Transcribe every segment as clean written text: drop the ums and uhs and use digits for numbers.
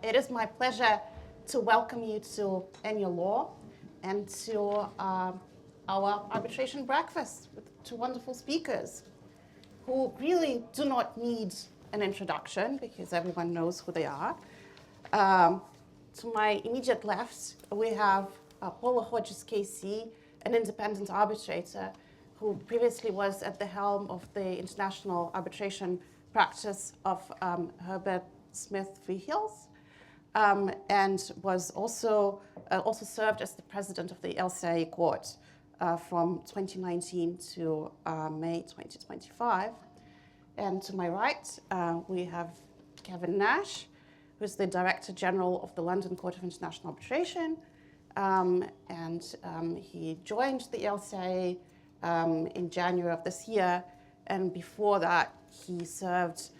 It is my pleasure to welcome you to Enyo Law and to our arbitration breakfast with two wonderful speakers who really do not need an introduction because everyone knows who they are. To my immediate left, we have Paula Hodges, KC, an independent arbitrator who previously was at the helm of the international arbitration practice of Herbert Smith v. Hills, and was also served as the president of the LCIA court from 2019 to May 2025. And to my right, we have Kevin Nash, who's the Director General of the London Court of International Arbitration, and he joined the LCIA in January of this year, and before that he served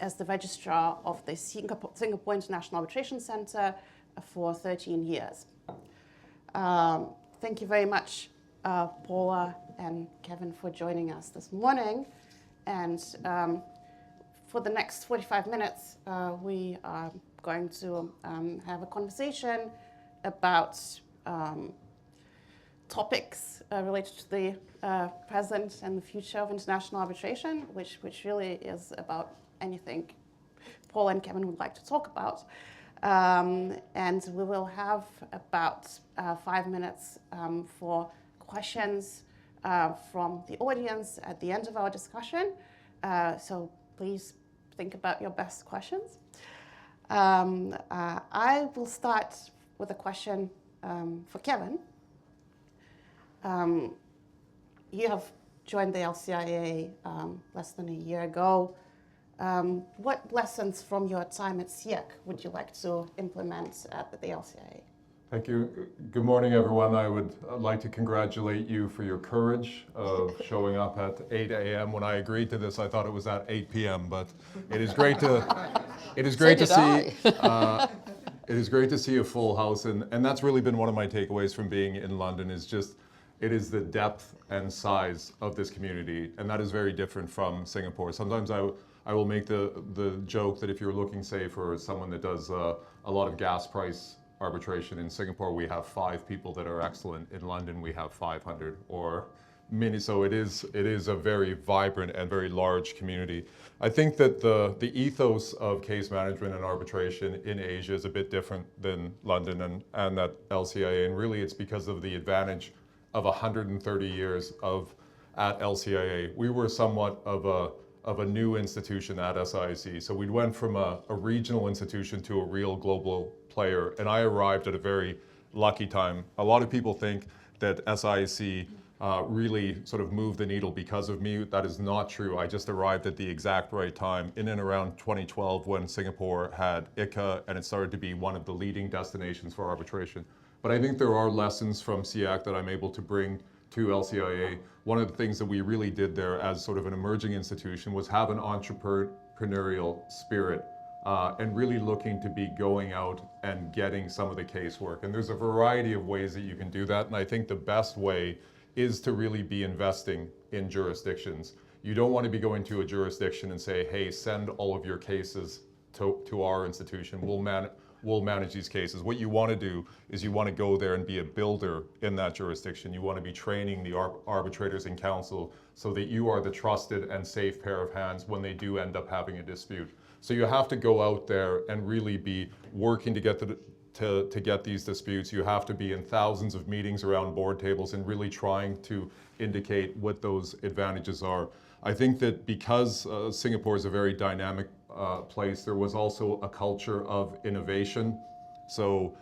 as the registrar of the Singapore International Arbitration Center for 13 years. Thank you very much, Paula and Kevin, for joining us this morning. And for the next 45 minutes, we are going to have a conversation about topics related to the present and the future of international arbitration, which really is about anything Paul and Kevin would like to talk about. And we will have about 5 minutes for questions from the audience at the end of our discussion. So please think about your best questions. I will start with a question for Kevin. You have joined the LCIA less than a year ago. What lessons from your time at SIAC would you like to implement at the LCIA? Thank you. Good morning, everyone. I would like to congratulate you for your courage of showing up at 8 a.m. When I agreed to this, I thought it was at 8 p.m. But it is great to it is great to see it is great to see a full house, and that's really been one of my takeaways from being in London. Is just it is the depth and size of this community, and that is very different from Singapore. Sometimes I will make the joke that if you're looking, say, for someone that does a lot of gas price arbitration in Singapore, we have 5 people that are excellent. In London, we have 500 or many. So it is a very vibrant and very large community. I think that the ethos of case management and arbitration in Asia is a bit different than London and at LCIA, and really it's because of the advantage of 130 years at LCIA. We were somewhat of a new institution at SIC. So we went from a regional institution to a real global player, and I arrived at a very lucky time. A lot of people think that SIC really sort of moved the needle because of me. That is not true. I just arrived at the exact right time in and around 2012 when Singapore had ICA and it started to be one of the leading destinations for arbitration. But I think there are lessons from SIAC that I'm able to bring to LCIA. One of the things that we really did there as sort of an emerging institution was have an entrepreneurial spirit and really looking to be going out and getting some of the casework. And there's a variety of ways that you can do that. And I think the best way is to really be investing in jurisdictions. You don't want to be going to a jurisdiction and say, hey, send all of your cases to our institution. We'll manage these cases. What you want to do is you want to go there and be a builder in that jurisdiction. You want to be training the arbitrators and counsel so that you are the trusted and safe pair of hands when they do end up having a dispute. So you have to go out there and really be working to get these disputes. You have to be in thousands of meetings around board tables and really trying to indicate what those advantages are. I think that because Singapore is a very dynamic place, there was also a culture of innovation. So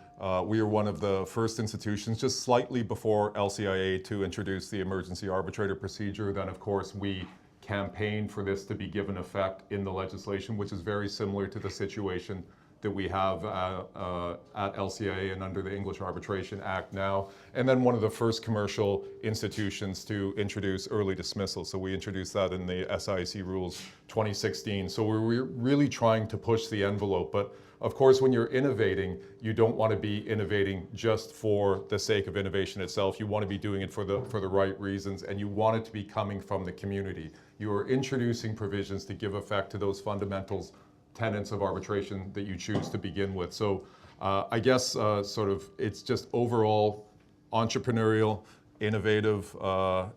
we are one of the first institutions, just slightly before LCIA, to introduce the emergency arbitrator procedure. Then, of course, we campaigned for this to be given effect in the legislation, which is very similar to the situation that we have at LCIA and under the English Arbitration Act now. And then one of the first commercial institutions to introduce early dismissal. So we introduced that in the SIC rules 2016. So we're really trying to push the envelope. But of course, when you're innovating, you don't want to be innovating just for the sake of innovation itself. You want to be doing it for the right reasons, and you want it to be coming from the community. You are introducing provisions to give effect to those fundamentals tenets of arbitration that you choose to begin with. So I guess sort of it's just overall entrepreneurial, innovative,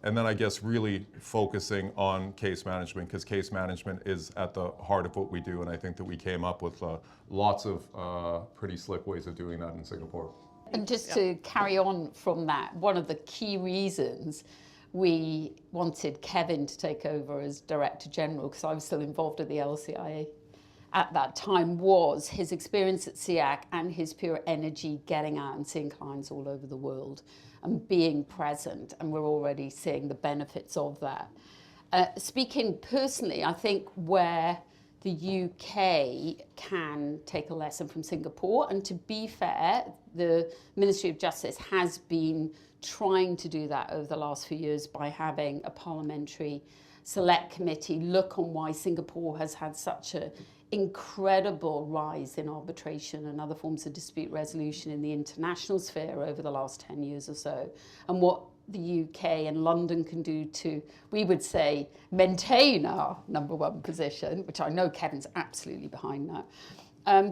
and then I guess really focusing on case management, because case management is at the heart of what we do, and I think that we came up with lots of pretty slick ways of doing that in Singapore. And just to carry on from that, one of the key reasons we wanted Kevin to take over as Director General, because I was still involved at the LCIA at that time, was his experience at SIAC and his pure energy getting out and seeing clients all over the world and being present, and we're already seeing the benefits of that. Speaking personally, I think where the UK can take a lesson from Singapore, and to be fair, the Ministry of Justice has been trying to do that over the last few years by having a parliamentary select committee look on why Singapore has had such an incredible rise in arbitration and other forms of dispute resolution in the international sphere over the last 10 years or so, and what the UK and London can do to, we would say, maintain our #1 position, which I know Kevin's absolutely behind that.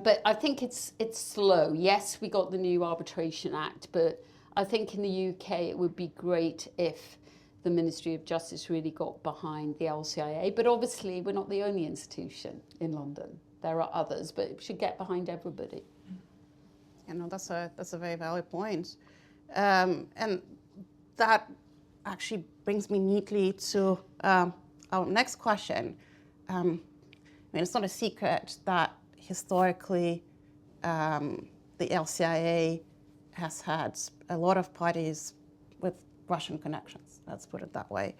But I think it's slow. Yes, we got the new Arbitration Act, but I think in the UK it would be great if the Ministry of Justice really got behind the LCIA. But obviously we're not the only institution in London. There are others, but it should get behind everybody. You know, that's a very valid point. And that actually brings me neatly to our next question. I mean, it's not a secret that historically the LCIA has had a lot of parties with Russian connections, let's put it that way.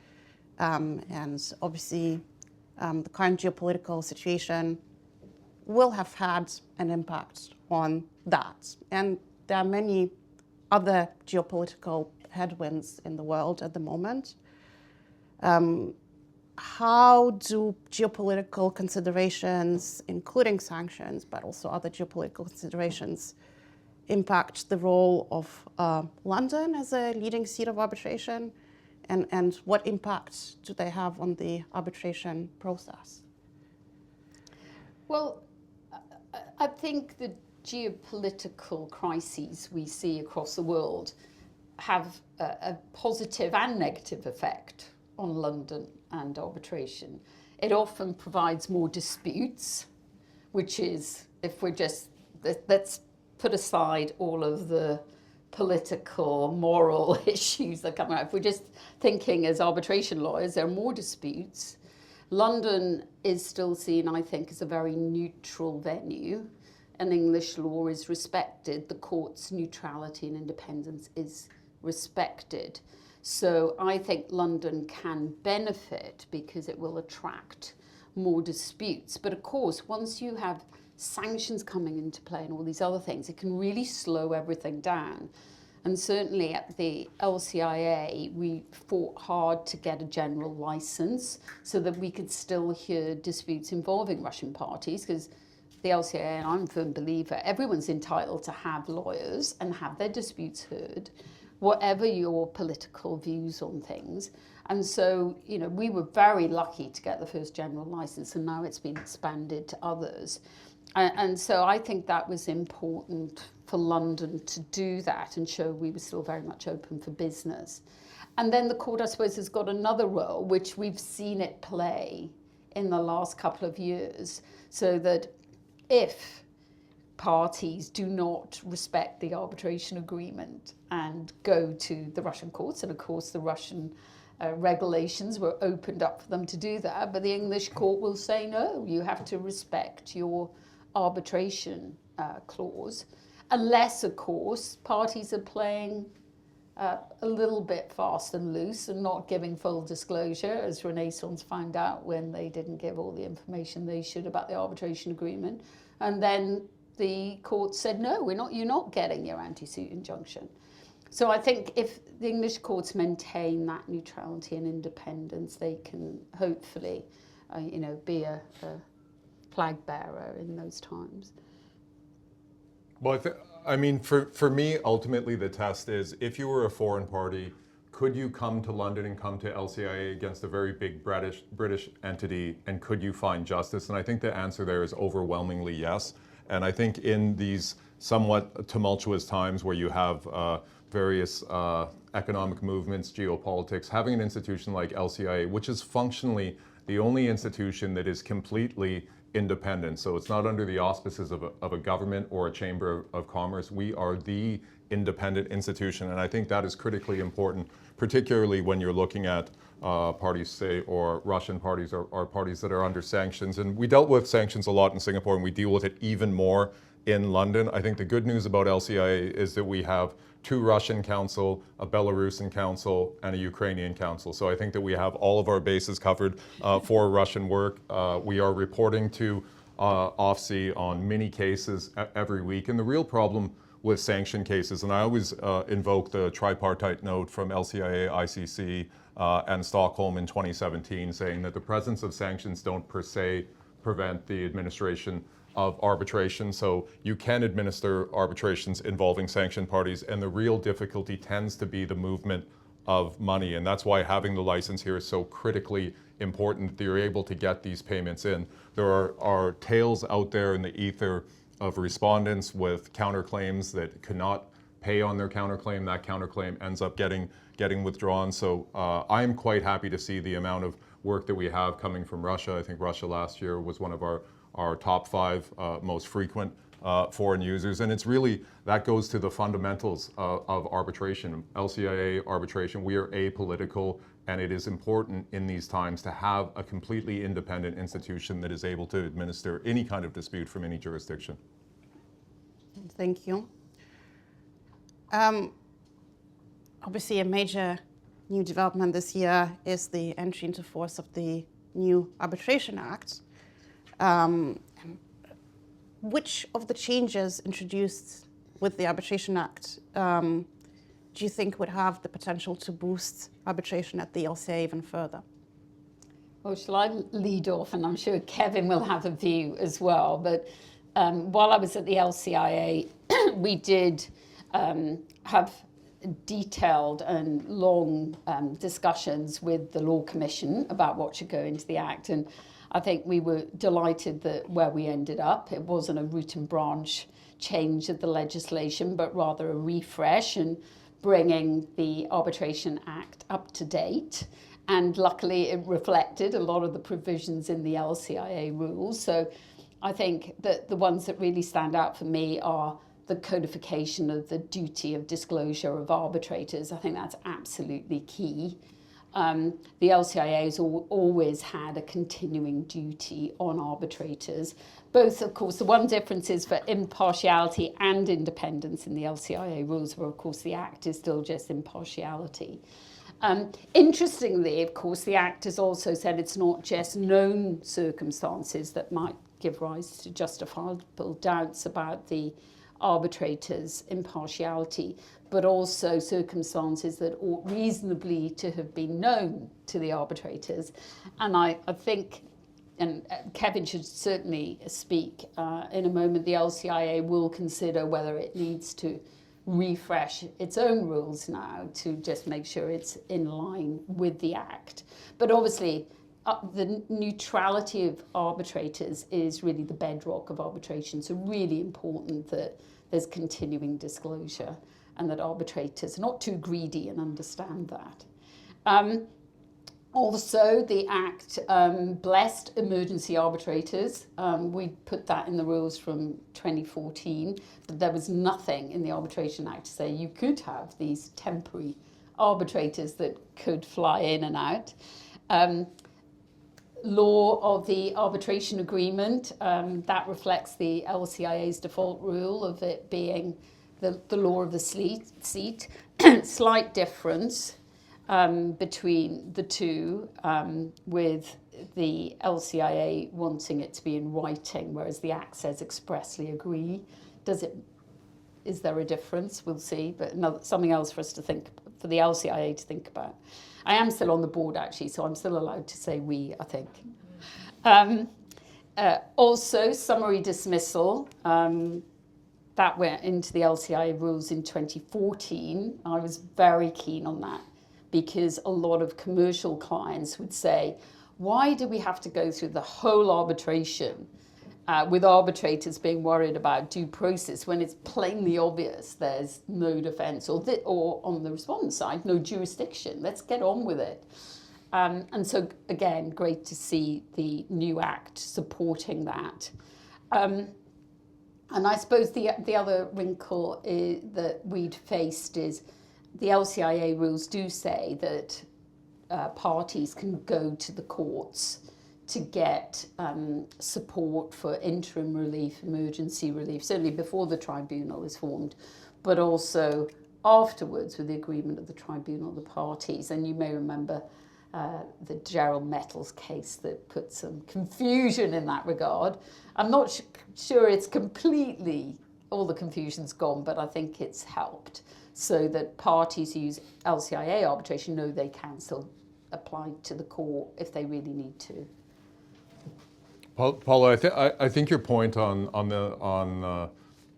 And obviously, the current geopolitical situation will have had an impact on that. And there are many other geopolitical headwinds in the world at the moment. How do geopolitical considerations, including sanctions, but also other geopolitical considerations, impact the role of London as a leading seat of arbitration? And what impact do they have on the arbitration process? Well, I think the geopolitical crises we see across the world have a positive and negative effect on London and arbitration. It often provides more disputes, which is, if we're just, let's put aside all of the political, moral issues that come out. If we're just thinking as arbitration lawyers, there are more disputes. London is still seen, I think, as a very neutral venue, and English law is respected. The court's neutrality and independence is respected. So I think London can benefit because it will attract more disputes. But of course, once you have sanctions coming into play and all these other things, it can really slow everything down. And certainly at the LCIA, we fought hard to get a general license so that we could still hear disputes involving Russian parties, because the LCIA, and I'm a firm believer, everyone's entitled to have lawyers and have their disputes heard, whatever your political views on things. And so, you know, we were very lucky to get the first general license, and now it's been expanded to others. And so I think that was important for London to do that and show we were still very much open for business. And then the court, I suppose, has got another role, which we've seen it play in the last couple of years, so that if parties do not respect the arbitration agreement and go to the Russian courts, and of course the Russian regulations were opened up for them to do that, but the English court will say, no, you have to respect your arbitration clause, unless, of course, parties are playing a little bit fast and loose and not giving full disclosure, as Renaissance found out when they didn't give all the information they should about the arbitration agreement. And then the court said, no, you're not getting your anti-suit injunction. So I think if the English courts maintain that neutrality and independence, they can hopefully, be a flag bearer in those times. Well, I mean, for me, ultimately the test is if you were a foreign party could you come to London and come to LCIA against a very big British entity, and could you find justice? And I think the answer there is overwhelmingly yes. And I think in these somewhat tumultuous times where you have various economic movements, geopolitics, having an institution like LCIA, which is functionally the only institution that is completely independent, so it's not under the auspices of a government or a chamber of commerce. We are the independent institution, and I think that is critically important, particularly when you're looking at parties, say, or Russian parties or parties that are under sanctions. And we dealt with sanctions a lot in Singapore, and we deal with it even more in London. I think the good news about LCIA is that we have 2 Russian counsel, a Belarusian counsel, and a Ukrainian counsel. So I think that we have all of our bases covered for Russian work. We are reporting to OFSI on many cases every week. And the real problem with sanction cases, and I always invoke the tripartite note from LCIA, ICC, and Stockholm in 2017, saying that the presence of sanctions don't per se prevent the administration of arbitration. So you can administer arbitrations involving sanctioned parties, and the real difficulty tends to be the movement of money. And that's why having the license here is so critically important, that you're able to get these payments in. There are tales out there in the ether of respondents with counterclaims that cannot pay on their counterclaim. That counterclaim ends up getting withdrawn. So I'm quite happy to see the amount of work that we have coming from Russia. I think Russia last year was one of our top 5 most frequent foreign users. And it's really, that goes to the fundamentals of arbitration. LCIA arbitration, we are apolitical, and it is important in these times to have a completely independent institution that is able to administer any kind of dispute from any jurisdiction. Thank you. Obviously, a major new development this year is the entry into force of the new Arbitration Act. Which of the changes introduced with the Arbitration Act do you think would have the potential to boost arbitration at the LCIA even further? Well, shall I lead off? And I'm sure Kevin will have a view as well. But while I was at the LCIA, we did have detailed and long discussions with the Law Commission about what should go into the Act. And I think we were delighted that where we ended up, it wasn't a root and branch change of the legislation, but rather a refresh and bringing the Arbitration Act up to date. And luckily, it reflected a lot of the provisions in the LCIA rules. So I think that the ones that really stand out for me are the codification of the duty of disclosure of arbitrators. I think that's absolutely key. The LCIA has always had a continuing duty on arbitrators. Both, of course, the one difference is for impartiality and independence in the LCIA rules, where, of course, the Act is still just impartiality. Interestingly, of course, the Act has also said it's not just known circumstances that might give rise to justifiable doubts about the arbitrator's impartiality, but also circumstances that ought reasonably to have been known to the arbitrators. And I think, and Kevin should certainly speak in a moment, the LCIA will consider whether it needs to refresh its own rules now to just make sure it's in line with the Act. But obviously, the neutrality of arbitrators is really the bedrock of arbitration. So really important that there's continuing disclosure and that arbitrators are not too greedy and understand that. Also, the Act blessed emergency arbitrators. We put that in the rules from 2014, but there was nothing in the Arbitration Act to say you could have these temporary arbitrators that could fly in and out. Law of the arbitration agreement, that reflects the LCIA's default rule of it being the law of the seat. Slight difference between the two, with the LCIA wanting it to be in writing, whereas the Act says expressly agree. Is there a difference? We'll see, but something else for us to think, for the LCIA to think about. I am still on the board, actually, so I'm still allowed to say we, I think. Also, summary dismissal, that went into the LCIA rules in 2014. I was very keen on that because a lot of commercial clients would say, why do we have to go through the whole arbitration with arbitrators being worried about due process when it's plainly obvious there's no defence or on the respondent side, no jurisdiction. Let's get on with it. And so, again, great to see the new act supporting that. And I suppose the other wrinkle that we'd faced is the LCIA rules do say that parties can go to the courts to get support for interim relief, emergency relief, certainly before the tribunal is formed, but also afterwards with the agreement of the tribunal, the parties. And you may remember the Gerald Metals case that put some confusion in that regard. I'm not sure it's completely, all the confusion's gone, but I think it's helped so that parties who use LCIA arbitration know they can still apply to the court if they really need to. Paula, I think your point on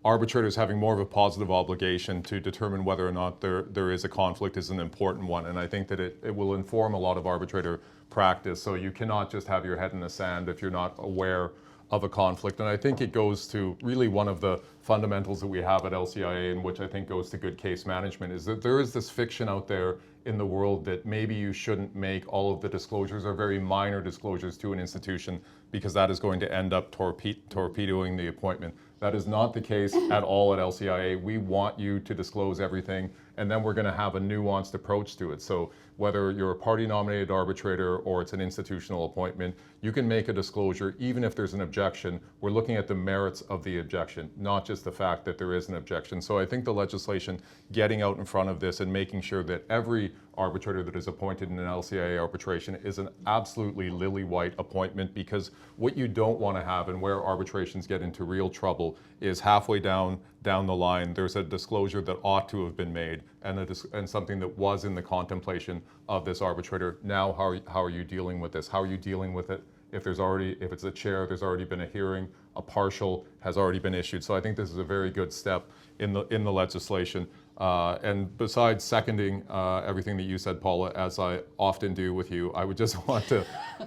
arbitrators having more of a positive obligation to determine whether or not there is a conflict is an important one, and I think that it will inform a lot of arbitrator practice. So you cannot just have your head in the sand if you're not aware of a conflict. And I think it goes to really one of the fundamentals that we have at LCIA, and which I think goes to good case management, is that there is this fiction out there in the world that maybe you shouldn't make all of the disclosures or very minor disclosures to an institution because that is going to end up torpedoing the appointment. That is not the case at all at LCIA. We want you to disclose everything, and then we're going to have a nuanced approach to it. So whether you're a party-nominated arbitrator or it's an institutional appointment, you can make a disclosure even if there's an objection. We're looking at the merits of the objection, not just the fact that there is an objection. So I think the legislation getting out in front of this and making sure that every arbitrator that is appointed in an LCIA arbitration is an absolutely lily-white appointment, because what you don't want to have, and where arbitrations get into real trouble, is halfway down the line there's a disclosure that ought to have been made and something that was in the contemplation of this arbitrator. Now how are you dealing with this? How are you dealing with it if it's a chair, there's already been a hearing, a partial has already been issued. So I think this is a very good step in the legislation. And besides seconding everything that you said, Paula, as I often do with you, I would just want to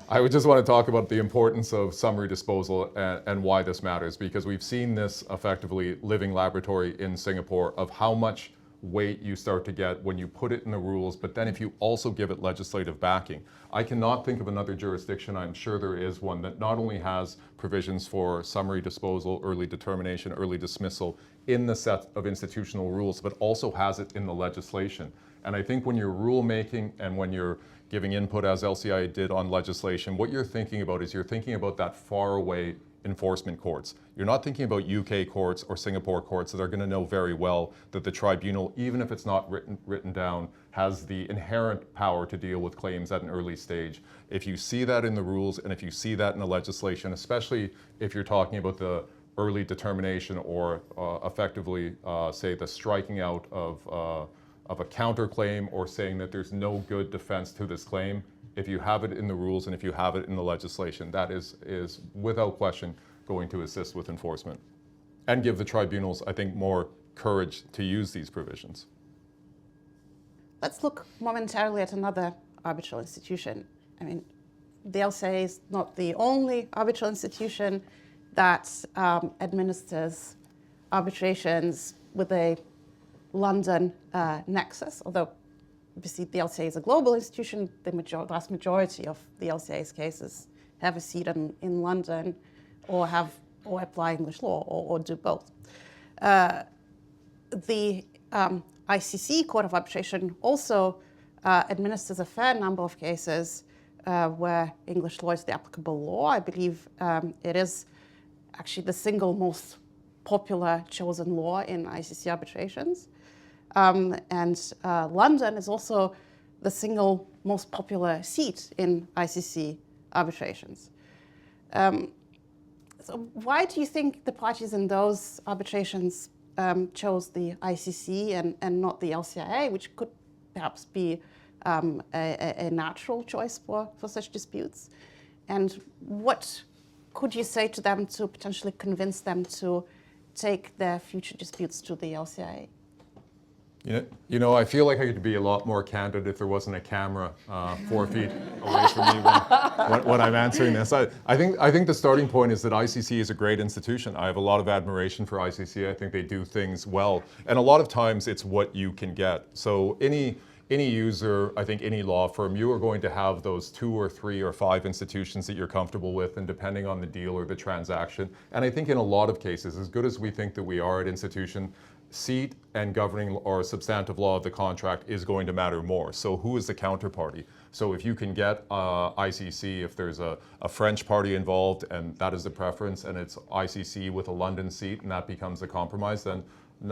talk about the importance of summary disposal and why this matters, because we've seen this effectively living laboratory in Singapore of how much weight you start to get when you put it in the rules, but then if you also give it legislative backing. I cannot think of another jurisdiction, I'm sure there is one, that not only has provisions for summary disposal, early determination, early dismissal in the set of institutional rules, but also has it in the legislation. And I think when you're rule making and when you're giving input, as LCIA did on legislation, what you're thinking about is you're thinking about that far away enforcement courts. You're not thinking about UK courts or Singapore courts that are going to know very well that the tribunal, even if it's not written down, has the inherent power to deal with claims at an early stage. If you see that in the rules and if you see that in the legislation, especially if you're talking about the early determination or effectively say the striking out of a counterclaim or saying that there's no good defense to this claim, if you have it in the rules and if you have it in the legislation, that is without question going to assist with enforcement and give the tribunals, I think, more courage to use these provisions. Let's look momentarily at another arbitral institution. I mean, the LCIA is not the only arbitral institution that administers arbitrations with a London nexus, although obviously the LCIA is a global institution. The vast majority of the LCIA's cases have a seat in London or apply English law or do both. The ICC, Court of Arbitration, also administers a fair number of cases where English law is the applicable law. I believe it is actually the single most popular chosen law in ICC arbitrations. And London is also the single most popular seat in ICC arbitrations. So why do you think the parties in those arbitrations chose the ICC and not the LCIA, which could perhaps be a natural choice for such disputes? And what could you say to them to potentially convince them to take their future disputes to the LCIA? You know, I feel like I could be a lot more candid if there wasn't a camera 4 feet away from me when I'm answering this. I think the starting point is that ICC is a great institution. I have a lot of admiration for ICC. I think they do things well, and a lot of times it's what you can get. So any user, I think any law firm, you are going to have those 2 or 3 or 5 institutions that you're comfortable with, and depending on the deal or the transaction. And I think in a lot of cases, as good as we think that we are at institution, seat and governing or substantive law of the contract is going to matter more. So who is the counterparty? So if you can get ICC, if there's a French party involved and that is the preference, and it's ICC with a London seat and that becomes the compromise, then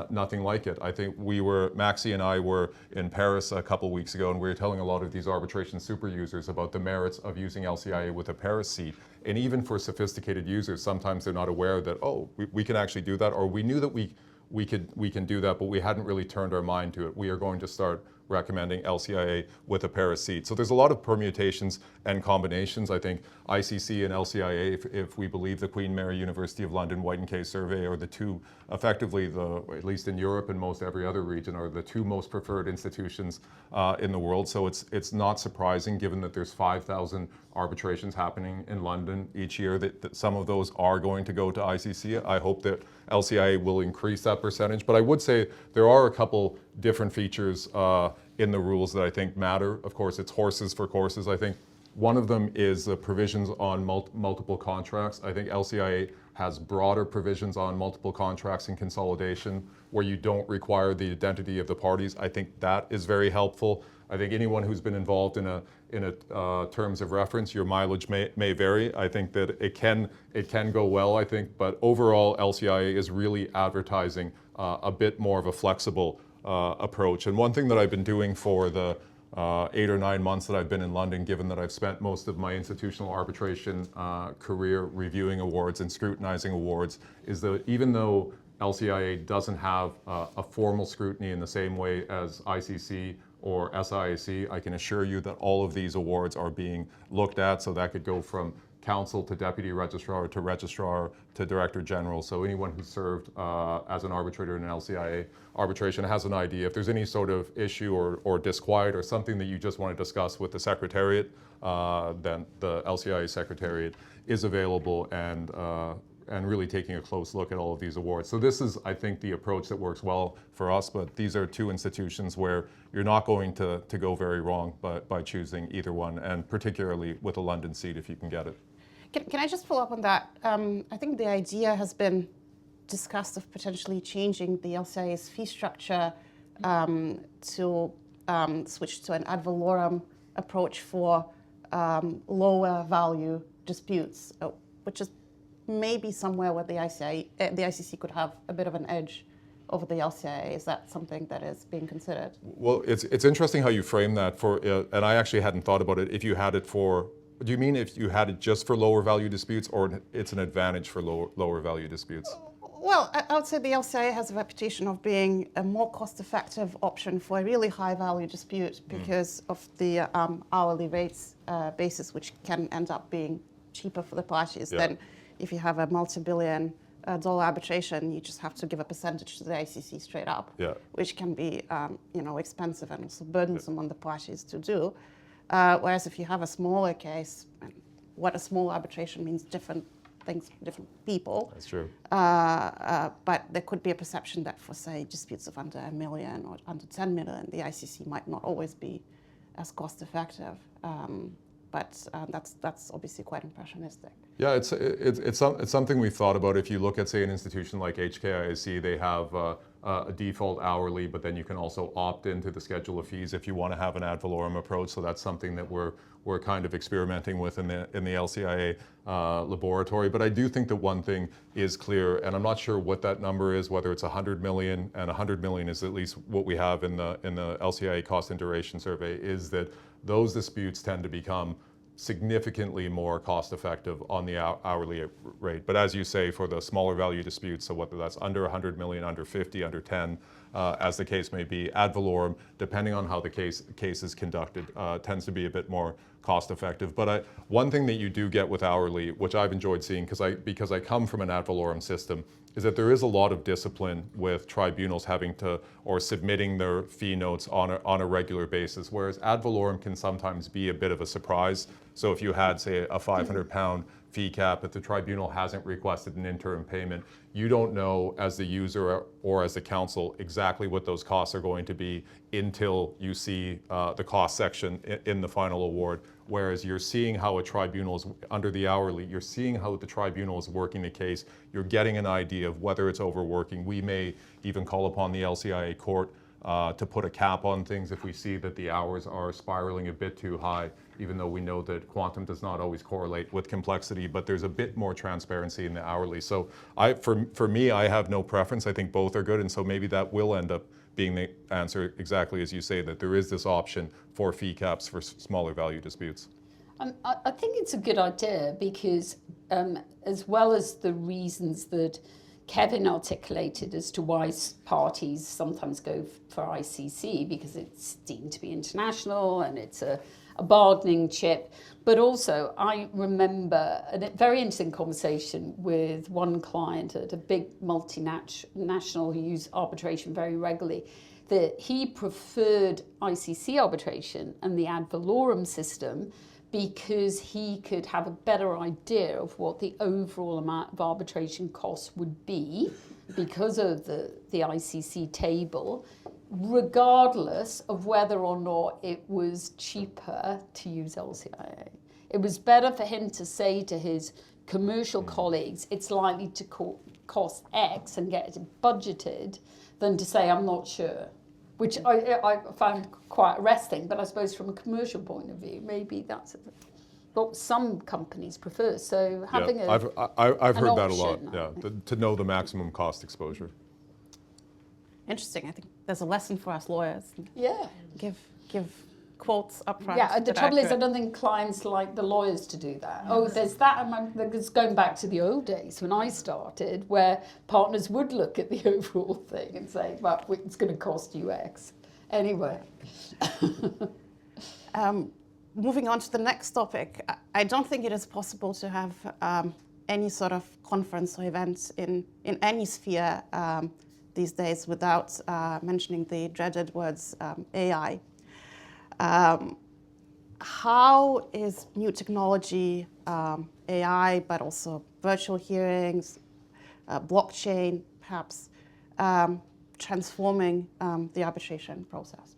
nothing like it. I think Maxi and I were in Paris a couple weeks ago, and we were telling a lot of these arbitration super users about the merits of using LCIA with a Paris seat. And even for sophisticated users, sometimes they're not aware that, oh, we can actually do that, or we knew that we can do that, but we hadn't really turned our mind to it. We are going to start recommending LCIA with a Paris seat. So there's a lot of permutations and combinations. I think ICC and LCIA, if we believe the Queen Mary University of London White and Case survey, are the two, effectively, at least in Europe and most every other region, are the 2 most preferred institutions in the world. So it's not surprising, given that there's 5,000 arbitrations happening in London each year, that some of those are going to go to ICC. I hope that LCIA will increase that percentage, but I would say there are a couple different features in the rules that I think matter. Of course, it's horses for courses. I think one of them is the provisions on multiple contracts. I think LCIA has broader provisions on multiple contracts and consolidation where you don't require the identity of the parties. I think that is very helpful. I think anyone who's been involved in a terms of reference, your mileage may vary. I think that it can go well, I think, but overall LCIA is really advertising a bit more of a flexible approach. And one thing that I've been doing for the 8 or 9 months that I've been in London, given that I've spent most of my institutional arbitration career reviewing awards and scrutinizing awards, is that even though LCIA doesn't have a formal scrutiny in the same way as ICC or SIAC, I can assure you that all of these awards are being looked at. So that could go from counsel to deputy registrar to director general. So anyone who's served as an arbitrator in an LCIA arbitration has an idea. If there's any sort of issue or disquiet or something that you just want to discuss with the secretariat, then the LCIA secretariat is available and really taking a close look at all of these awards. So this is, I think, the approach that works well for us, but these are 2 institutions where you're not going to go very wrong by choosing either one, and particularly with a London seat if you can get it. Can I just follow up on that? I think the idea has been discussed of potentially changing the LCIA's fee structure to switch to an ad valorem approach for lower value disputes, which is maybe somewhere where the ICC could have a bit of an edge over the LCIA. Is that something that is being considered? Well, it's interesting how you frame that and I actually hadn't thought about it. If you had it for, do you mean if you had it just for lower value disputes, or it's an advantage for lower value disputes? Well, I would say the LCIA has a reputation of being a more cost-effective option for a really high-value dispute because of the hourly rates basis, which can end up being cheaper for the parties than if you have a multi-billion dollar arbitration. You just have to give a percentage to the ICC straight up, which can be expensive and also burdensome on the parties to do. Whereas if you have a smaller case, what a small arbitration means different things for different people. That's true. But there could be a perception that for, say, disputes of under $1 million or under 10 million, the ICC might not always be as cost effective. But that's obviously quite impressionistic. Yeah, it's something we've thought about. If you look at, say, an institution like HKIAC, they have a default hourly, but then you can also opt into the schedule of fees if you want to have an ad valorem approach. So that's something that we're kind of experimenting with in the LCIA laboratory. But I do think that one thing is clear, and I'm not sure what that number is, whether it's 100 million, and 100 million is at least what we have in the LCIA cost and duration survey, is that those disputes tend to become significantly more cost effective on the hourly rate. But as you say, for the smaller value disputes, so whether that's under 100 million, under 50, under 10, as the case may be, ad valorem, depending on how the case is conducted, tends to be a bit more cost effective. But one thing that you do get with hourly, which I've enjoyed seeing because I come from an ad valorem system, is that there is a lot of discipline with tribunals having to or submitting their fee notes on a regular basis, whereas ad valorem can sometimes be a bit of a surprise. So if you had, say, a £500 fee cap, if the tribunal hasn't requested an interim payment, you don't know as the user or as the counsel exactly what those costs are going to be until you see the cost section in the final award. Whereas you're seeing how a tribunal is, under the hourly, you're seeing how the tribunal is working the case, you're getting an idea of whether it's overworking. We may even call upon the LCIA court to put a cap on things if we see that the hours are spiraling a bit too high, even though we know that quantum does not always correlate with complexity, but there's a bit more transparency in the hourly. So for me, I have no preference. I think both are good, and so maybe that will end up being the answer exactly as you say, that there is this option for fee caps for smaller value disputes. I think it's a good idea because as well as the reasons that Kevin articulated as to why parties sometimes go for ICC because it's deemed to be international and it's a bargaining chip. But also, I remember a very interesting conversation with one client at a big multinational who used arbitration very regularly, that he preferred ICC arbitration and the ad valorem system because he could have a better idea of what the overall amount of arbitration costs would be because of the ICC table, regardless of whether or not it was cheaper to use LCIA. It was better for him to say to his commercial colleagues, it's likely to cost X and get it budgeted, than to say, I'm not sure. Which I found quite arresting, but I suppose from a commercial point of view, maybe that's what some companies prefer. So having I've heard that a lot. option, Yeah, to know the maximum cost exposure. Interesting. I think there's a lesson for us lawyers. Yeah. Give quotes up front. Yeah, the that are trouble is I accurate. don't think clients like the lawyers to do that. Oh, there's that, and it's going back to the old days when I started, where partners would look at the overall thing and say, well, it's going to cost you X. Anyway. Moving on to the next topic, I don't think it is possible to have any sort of conference or event in any sphere these days without mentioning the dreaded words AI. How is new technology, AI, but also virtual hearings, blockchain, perhaps, transforming the arbitration process?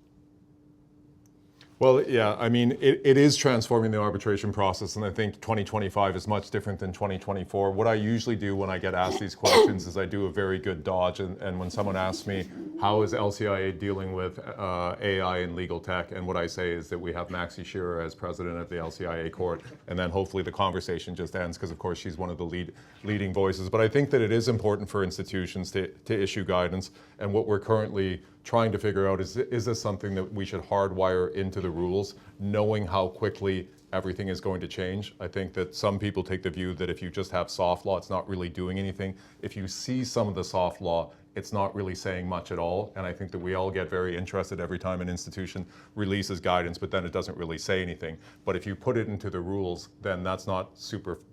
Well, yeah, I mean, it is transforming the arbitration process, and I think 2025 is much different than 2024. What I usually do when I get asked these questions is I do a very good dodge, and when someone asks me, how is LCIA dealing with AI and legal tech, and what I say is that we have Maxi Shearer as president of the LCIA court, and then hopefully the conversation just ends, because of course she's one of the leading voices. But I think that it is important for institutions to issue guidance, and what we're currently trying to figure out is this something that we should hardwire into the rules, knowing how quickly everything is going to change. I think that some people take the view that if you just have soft law, it's not really doing anything. If you see some of the soft law, it's not really saying much at all. And I think that we all get very interested every time an institution releases guidance, but then it doesn't really say anything. But if you put it into the rules, then that's not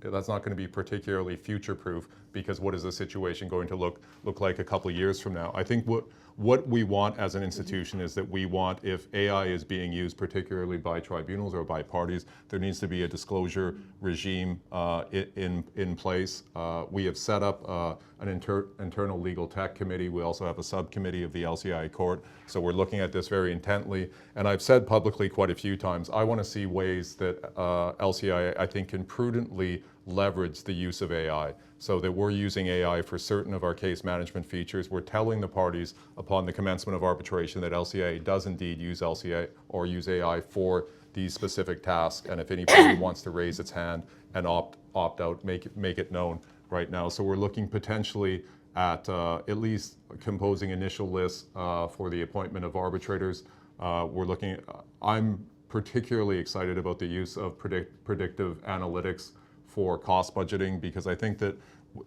going to be particularly future-proof, because what is the situation going to look like a couple of years from now? I think what we want as an institution is that we want, if AI is being used particularly by tribunals or by parties, there needs to be a disclosure regime in place. We have set up an internal legal tech committee. We also have a subcommittee of the LCIA court. So we're looking at this very intently. And I've said publicly quite a few times, I want to see ways that LCIA, I think, can prudently leverage the use of AI, so that we're using AI for certain of our case management features. We're telling the parties upon the commencement of arbitration that LCIA does indeed use LCIA or use AI for these specific tasks. And if any party wants to raise its hand and opt out, make it known right now. So we're looking potentially at least composing initial lists for the appointment of arbitrators. I'm particularly excited about the use of predictive analytics for cost budgeting, because I think that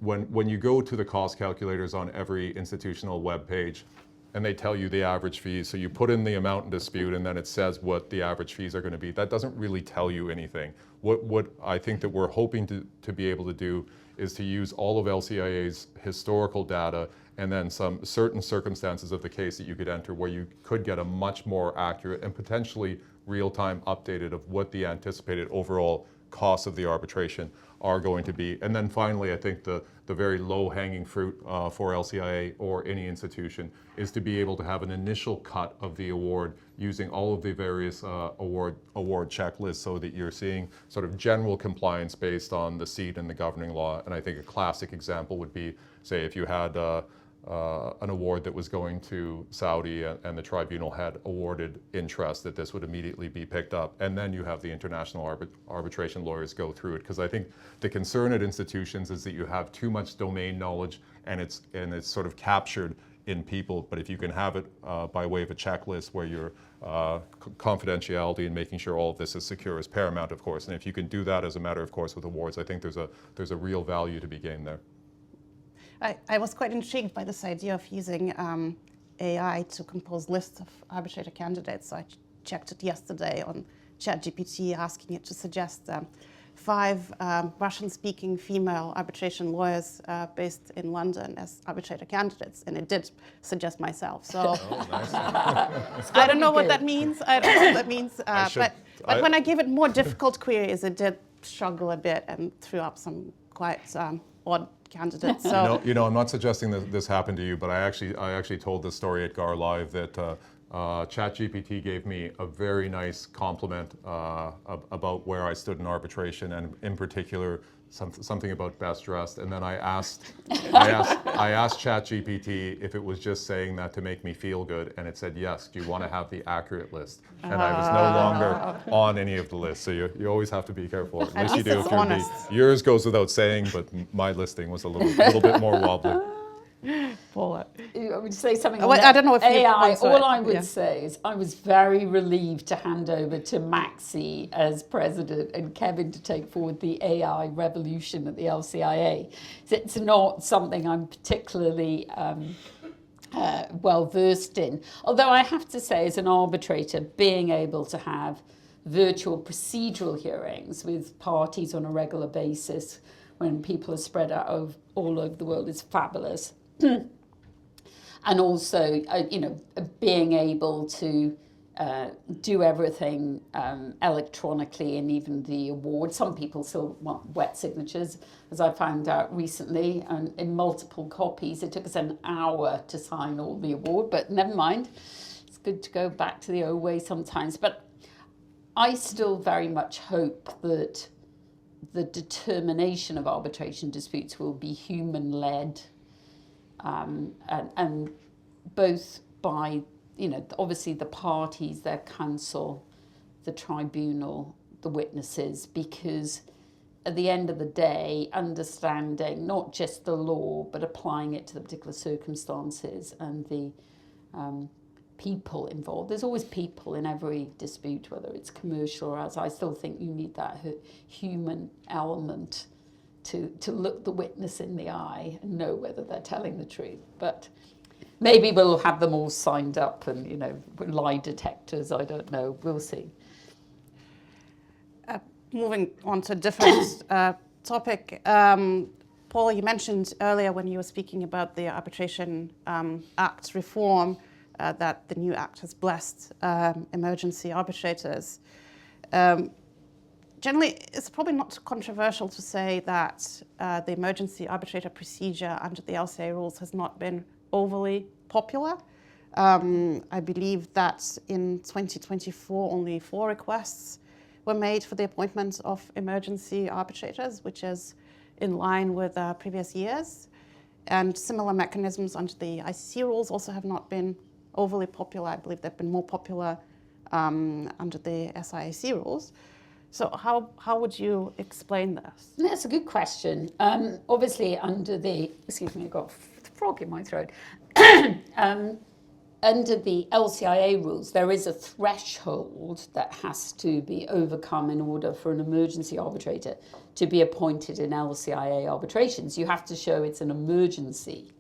when you go to the cost calculators on every institutional web page, and they tell you the average fees. So you put in the amount in dispute, and then it says what the average fees are going to be. That doesn't really tell you anything. What I think that we're hoping to be able to do is to use all of LCIA's historical data and then some certain circumstances of the case that you could enter where you could get a much more accurate and potentially real-time updated of what the anticipated overall costs of the arbitration are going to be. And then finally, I think the very low-hanging fruit for LCIA or any institution is to be able to have an initial cut of the award using all of the various award checklists so that you're seeing sort of general compliance based on the seat and the governing law. And I think a classic example would be, say, if you had an award that was going to Saudi and the tribunal had awarded interest, that this would immediately be picked up. And then you have the international arbitration lawyers go through it. Because I think the concern at institutions is that you have too much domain knowledge and it's sort of captured in people. But if you can have it by way of a checklist where your confidentiality and making sure all of this is secure is paramount, of course. And if you can do that as a matter of course with awards, I think there's a real value to be gained there. I was quite intrigued by this idea of using AI to compose lists of arbitrator candidates. So I checked it yesterday on ChatGPT, asking it to suggest 5 Russian-speaking female arbitration lawyers based in London as arbitrator candidates, and it did suggest myself. So Nice. I don't know what that means. I don't know what that means. But when I gave it more difficult queries, it did struggle a bit and threw up some quite odd candidates. So I'm not suggesting that this happened to you, but I actually told this story at GAR Live that ChatGPT gave me a very nice compliment about where I stood in arbitration, and in particular something about best dressed. And then I asked ChatGPT if it was just saying that to make me feel good, and it said yes. Do you want to have the accurate list? And I was no longer on any of the lists. So you always have to be careful. At least you do if you're me. Yours goes without saying, but my listing was a little bit more wobbly. Paula. I would say something Well, on I don't know if you AI. answer All it. I would Yeah. say is I was very relieved to hand over to Maxi as president and Kevin to take forward the AI revolution at the LCIA. It's not something I'm particularly well versed in. Although I have to say, as an arbitrator, being able to have virtual procedural hearings with parties on a regular basis when people are spread out all over the world is fabulous. And also, being able to do everything electronically, and even the award. Some people still want wet signatures, as I found out recently, and in multiple copies. It took us an hour to sign all the award, but never mind. It's good to go back to the old way sometimes. But I still very much hope that the determination of arbitration disputes will be human-led. And both by, obviously the parties, their counsel, the tribunal, the witnesses, because at the end of the day, understanding not just the law, but applying it to the particular circumstances and the people involved. There's always people in every dispute, whether it's commercial or else. I still think you need that human element to look the witness in the eye and know whether they're telling the truth. But maybe we'll have them all signed up and, lie detectors, I don't know. We'll see. Moving on to a different topic. Paula, you mentioned earlier when you were speaking about the Arbitration Act reform that the new act has blessed emergency arbitrators. Generally, it's probably not controversial to say that the emergency arbitrator procedure under the LCIA rules has not been overly popular. I believe that in 2024, only 4 requests were made for the appointment of emergency arbitrators, which is in line with previous years. And similar mechanisms under the ICC rules also have not been overly popular. I believe they've been more popular under the SIAC rules. So how would you explain this? That's a good question. Obviously, under the, excuse me, I've got a frog in my throat. Under the LCIA rules, there is a threshold that has to be overcome in order for an emergency arbitrator to be appointed in LCIA arbitrations. You have to show it's an emergency,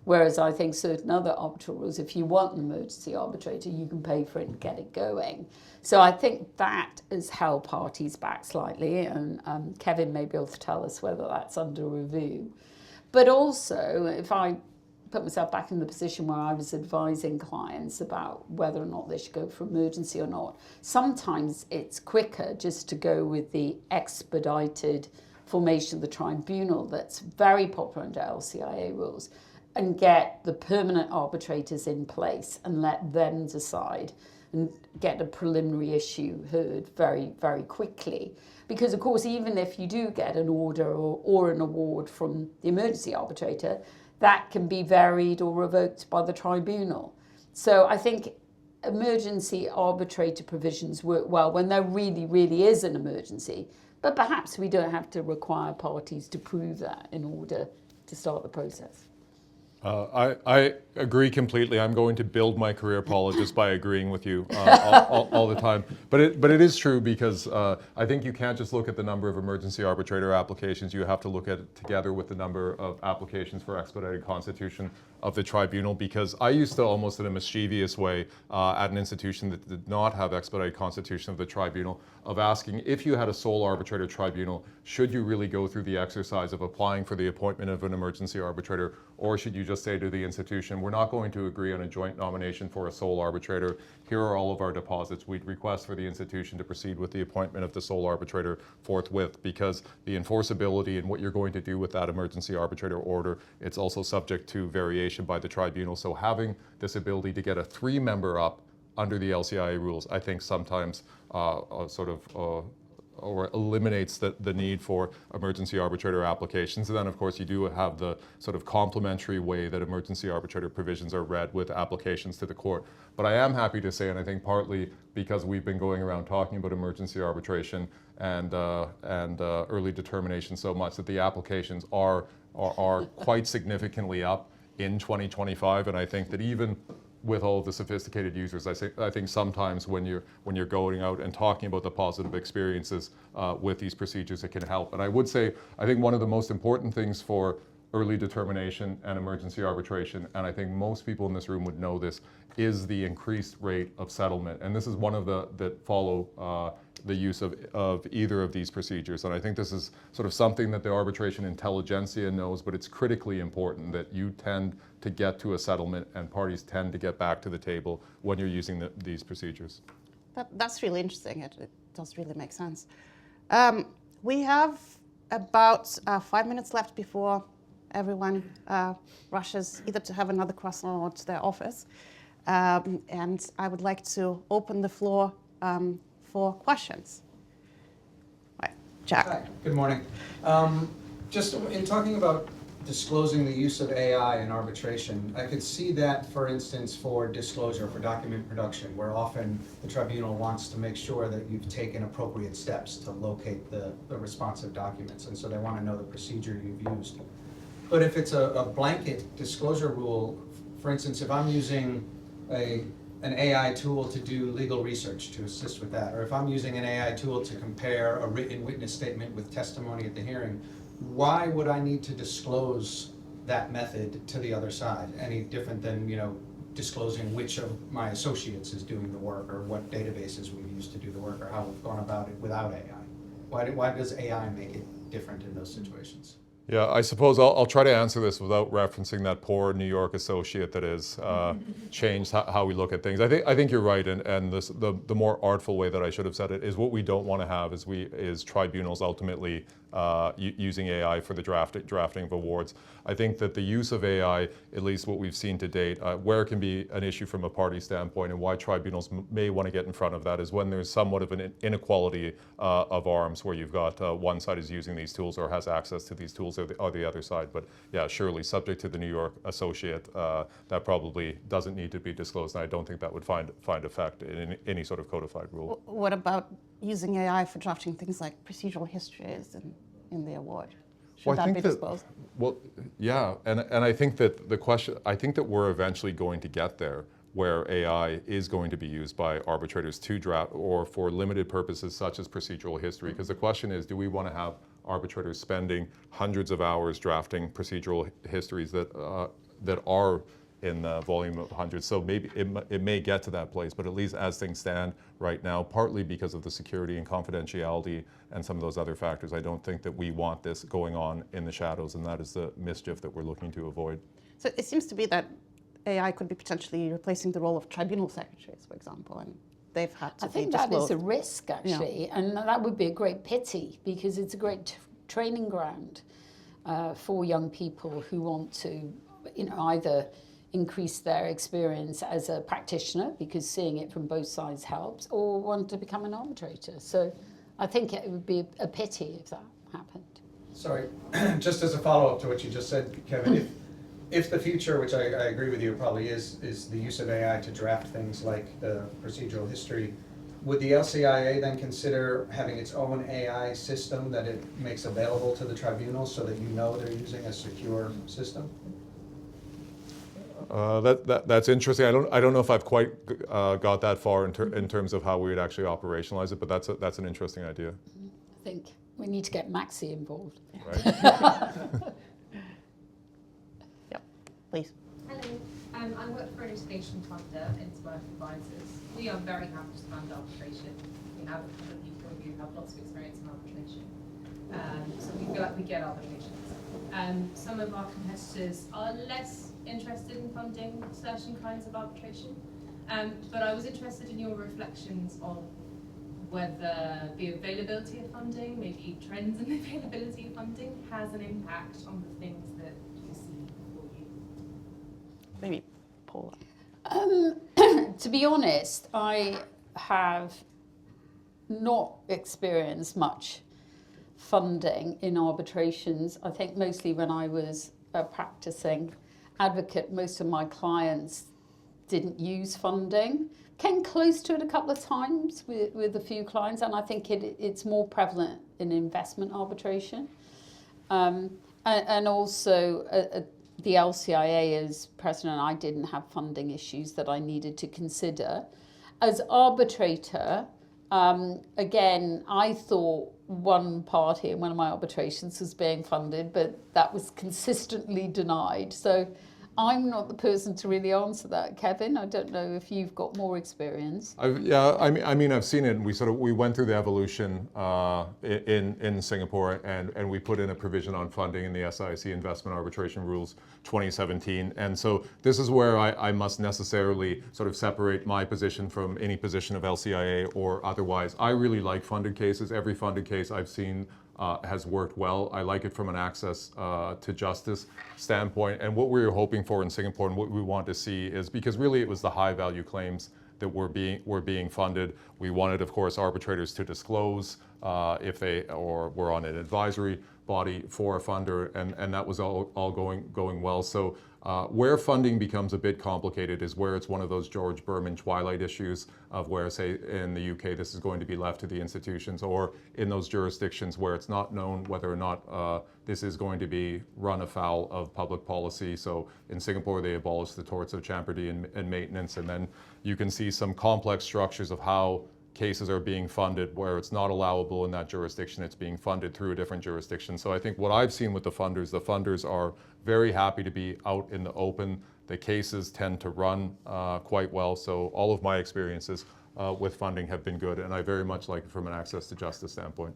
Whereas I think certain other arbitral rules, if you want an emergency arbitrator, you can pay for it and get it going. So I think that has held parties back slightly, and Kevin may be able to tell us whether that's under review. But also, if I put myself back in the position where I was advising clients about whether or not they should go for emergency or not, sometimes it's quicker just to go with the expedited formation of the tribunal that's very popular under LCIA rules, and get the permanent arbitrators in place and let them decide and get a preliminary issue heard very, very quickly. Because, of course, even if you do get an order or an award from the emergency arbitrator, that can be varied or revoked by the tribunal. So I think emergency arbitrator provisions work well when there really, really is an emergency. But perhaps we don't have to require parties to prove that in order to start the process. I agree completely. I'm going to build my career, Paula, just by agreeing with you all the time. But it is true, because I think you can't just look at the number of emergency arbitrator applications. You have to look at it together with the number of applications for expedited constitution of the tribunal, because I used to, almost in a mischievous way, at an institution that did not have expedited constitution of the tribunal, of asking, if you had a sole arbitrator tribunal, should you really go through the exercise of applying for the appointment of an emergency arbitrator, or should you just say to the institution, we're not going to agree on a joint nomination for a sole arbitrator. Here are all of our deposits. We'd request for the institution to proceed with the appointment of the sole arbitrator forthwith, because the enforceability and what you're going to do with that emergency arbitrator order, it's also subject to variation by the tribunal. So having this ability to get a 3-member up under the LCIA rules, I think sometimes or eliminates the need for emergency arbitrator applications. And then, of course, you do have the sort of complementary way that emergency arbitrator provisions are read with applications to the court. But I am happy to say, and I think partly because we've been going around talking about emergency arbitration and early determination so much, that the applications are quite significantly up in 2025. And I think that even with all of the sophisticated users, I think sometimes when you're going out and talking about the positive experiences with these procedures, it can help. And I would say, I think one of the most important things for early determination and emergency arbitration, and I think most people in this room would know this, is the increased rate of settlement. And this is one of that follow the use of either of these procedures. And I think this is sort of something that the arbitration intelligentsia knows, but it's critically important that you tend to get to a settlement and parties tend to get back to the table when you're using these procedures. That's really interesting. It does really make sense. We have about 5 minutes left before everyone rushes either to have another croissant or to their office. And I would like to open the floor for questions. Right, Jack. Hi, good morning. Just in talking about disclosing the use of AI in arbitration, I could see that, for instance, for disclosure, for document production, where often the tribunal wants to make sure that you've taken appropriate steps to locate the responsive documents, and so they want to know the procedure you've used. But if it's a blanket disclosure rule, for instance, if I'm using an AI tool to do legal research to assist with that, or if I'm using an AI tool to compare a written witness statement with testimony at the hearing, why would I need to disclose that method to the other side? Any different than, disclosing which of my associates is doing the work, or what databases we've used to do the work, or how we've gone about it without AI? Why does AI make it different in those situations? Yeah, I suppose I'll try to answer this without referencing that poor New York associate that has changed how we look at things. I think you're right, and the more artful way that I should have said it is what we don't want to have is tribunals ultimately using AI for the drafting of awards. I think that the use of AI, at least what we've seen to date, where it can be an issue from a party standpoint and why tribunals may want to get in front of that is when there's somewhat of an inequality of arms, where you've got one side is using these tools or has access to these tools or the other side. But yeah, surely subject to the New York associate, that probably doesn't need to be disclosed, and I don't think that would find effect in any sort of codified rule. What about using AI for drafting things like procedural histories in the award? Should that be disclosed? Well, yeah, and I think that I think that we're eventually going to get there, where AI is going to be used by arbitrators to draft or for limited purposes such as procedural history. Because the question is, do we want to have arbitrators spending hundreds of hours drafting procedural histories that that are in the volume of hundreds. So maybe it may get to that place, but at least as things stand right now, partly because of the security and confidentiality and some of those other factors, I don't think that we want this going on in the shadows, and that is the mischief that we're looking to avoid. So it seems to be that AI could be potentially replacing the role of tribunal secretaries, for example, and they've had to I think be that is disclosed. a risk, actually, and that would be a great pity because it's a great training ground for young people who want to, either increase their experience as a practitioner because seeing it from both sides helps, or want to become an arbitrator. So I think it would be a pity if that happened. Sorry, just as a follow-up to what you just said, Kevin, if the future, which I agree with you, probably is the use of AI to draft things like the procedural history, would the LCIA then consider having its own AI system that it makes available to the tribunals so that they're using a secure system? That's interesting. I don't know if I've quite got that far in terms of how we would actually operationalize it, but that's an interesting idea. I think we need to get Maxi involved. Right? Yep, please. Hello, I work for a litigation funder, Innsworth Advisors. We are very happy to fund arbitration. We have other people who have lots of experience in arbitration. So we feel like we get arbitrations. Some of our competitors are less interested in funding certain kinds of arbitration. But I was interested in your reflections on whether the availability of funding, maybe trends in the availability of funding, has an impact on the things that you see for you. Maybe Paula. To be honest, I have not experienced much funding in arbitrations. I think mostly when I was a practicing advocate, most of my clients didn't use funding. Came close to it a couple of times with a few clients, and I think it's more prevalent in investment arbitration. And also, the LCIA as president, I didn't have funding issues that I needed to consider. As arbitrator, again, I thought one party in one of my arbitrations was being funded, but that was consistently denied. So I'm not the person to really answer that, Kevin. I don't know if you've got more experience. I've seen it. We went through the evolution in Singapore, and we put in a provision on funding in the SIC Investment Arbitration Rules 2017. And so this is where I must necessarily sort of separate my position from any position of LCIA or otherwise. I really like funded cases. Every funded case I've seen has worked well. I like it from an access to justice standpoint. And what we were hoping for in Singapore and what we want to see is, because really it was the high value claims that were being funded. We wanted, of course, arbitrators to disclose if they were on an advisory body for a funder, and that was all going well. So where funding becomes a bit complicated is where it's one of those George Berman twilight issues of where, say, in the UK, this is going to be left to the institutions, or in those jurisdictions where it's not known whether or not this is going to be run afoul of public policy. So in Singapore, they abolished the torts of champerty and maintenance, and then you can see some complex structures of how cases are being funded where it's not allowable in that jurisdiction, it's being funded through a different jurisdiction. So I think what I've seen with the funders are very happy to be out in the open. The cases tend to run quite well. So all of my experiences with funding have been good, and I very much like it from an access to justice standpoint.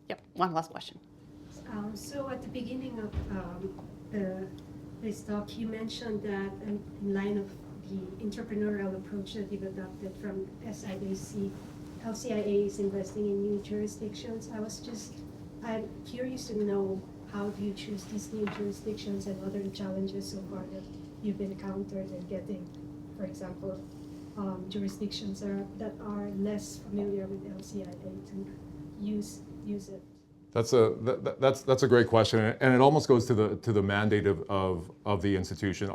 Yep, one last question. So at the beginning of this talk, you mentioned that in line of the entrepreneurial approach that you've adopted from SIAC, LCIA is investing in new jurisdictions. I'm curious to know, how do you choose these new jurisdictions, and what are the challenges so far that you've encountered in getting, for example, jurisdictions that are less familiar with LCIA to use it? That's a great question, and it almost goes to the mandate of the institution.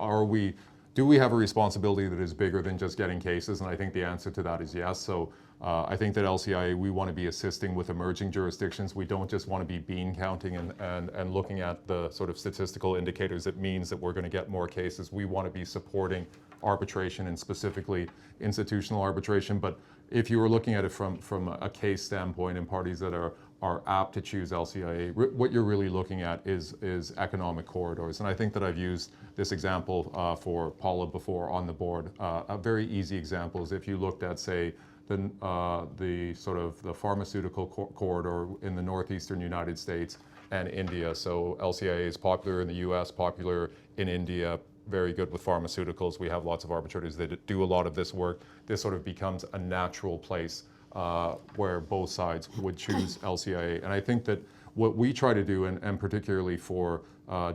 Do we have a responsibility that is bigger than just getting cases? And I think the answer to that is yes. So I think that LCIA, we want to be assisting with emerging jurisdictions. We don't just want to be bean counting and looking at the sort of statistical indicators that means that we're going to get more cases. We want to be supporting arbitration, and specifically institutional arbitration. But if you were looking at it from a case standpoint and parties that are are apt to choose LCIA. What you're really looking at is economic corridors. And I think that I've used this example for Paula before on the board. A very easy example is if you looked at, say, the sort of the pharmaceutical corridor in the northeastern United States and India. So LCIA is popular in the US, popular in India, very good with pharmaceuticals. We have lots of arbitrators that do a lot of this work. This sort of becomes a natural place where both sides would choose LCIA. And I think that what we try to do, and particularly for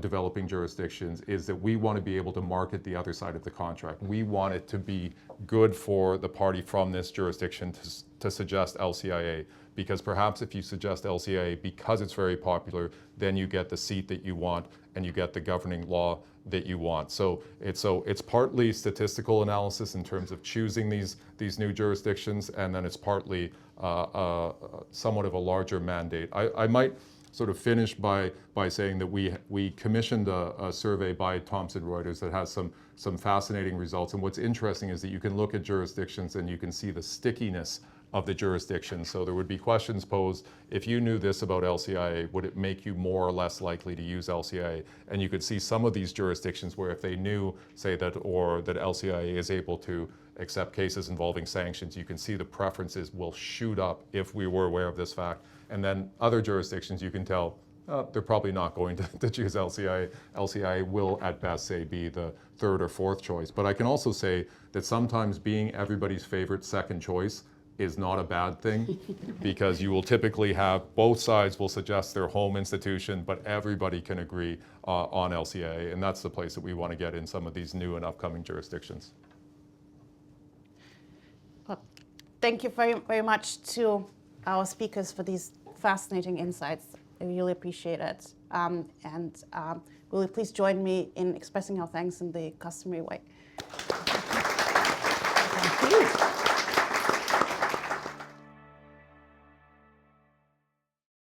developing jurisdictions, is that we want to be able to market the other side of the contract. We want it to be good for the party from this jurisdiction to suggest LCIA, because perhaps if you suggest LCIA because it's very popular, then you get the seat that you want and you get the governing law that you want. So it's partly statistical analysis in terms of choosing these new jurisdictions, and then it's partly somewhat of a larger mandate. I might sort of finish by saying that we commissioned a survey by Thomson Reuters that has some fascinating results. And what's interesting is that you can look at jurisdictions and you can see the stickiness of the jurisdiction. So there would be questions posed: if you knew this about LCIA, would it make you more or less likely to use LCIA? And you could see some of these jurisdictions where if they knew, say, that LCIA is able to accept cases involving sanctions, you can see the preferences will shoot up if we were aware of this fact. And then other jurisdictions, you can tell they're probably not going to choose LCIA. LCIA will at best, say, be the third or fourth choice. But I can also say that sometimes being everybody's favorite second choice is not a bad thing, because you will typically have both sides will suggest their home institution, but everybody can agree on LCIA, and that's the place that we want to get in some of these new and upcoming jurisdictions. Well, thank you very, very much to our speakers for these fascinating insights. I really appreciate it. Will you please join me in expressing our thanks in the customary way? Thank you.